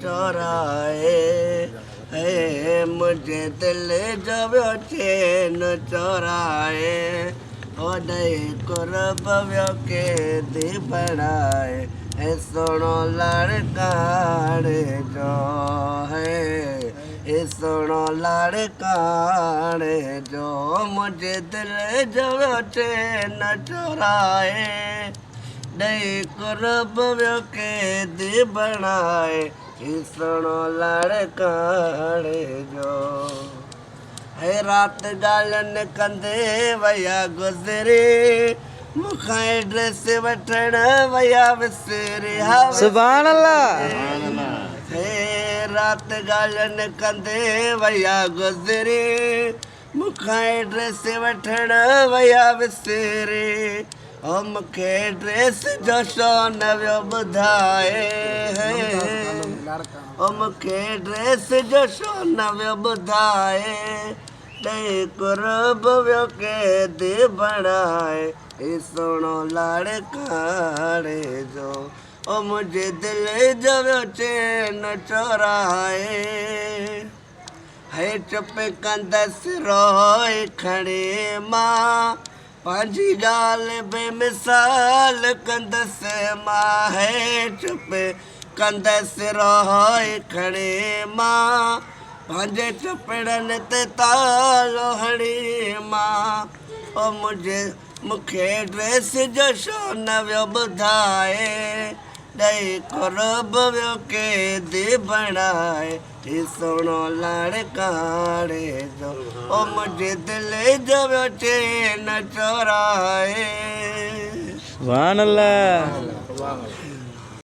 चोराए है मुझे दिल जब चैन चोराए हो नहीं कुर्ब के दी बनाए है सुनो लड़काने जो है सुनो लड़काने जो मुझे दिल जब चैन चोराए नहीं कुर्ब के दी बनाए सुनो लड़काने जो है रात गालन कंदे वया गुजरे मुखाए ड्रेस वठण वया विसरे सुभान अल्लाह है रात गालन कंदे वया गुजरे मुखाए ड्रेस वठण वया विसरे ओ मूंखे ड्रेस जो शो नवियो ॿुधाए ओ मूंखे ड्रेस जो शो नवियो ॿुधाए ॾेई कुर्ब वियो कैदी बणाए ही सुहिणो लड़काणे जो ओ मुंहिंजे दिलि जो वियो चैन चोराए है चुप कंदसि रोई खणी मां पंहिंजी ॻाल्हि बेमिसाल कंदसि मां है चुप कंदसि रोई खणी मां पंहिंजे चुपड़नि ते तालो हणी मां ओ मूंखे ड्रेस जो शो न वियो ॿुधाए ॾेई कुर्ब वियो कैदी बणाए ही सुहिणो लड़काणे जो ओ मुंहिंजे दिलि जो वियो चैन चोराए सुभान अल्लाह।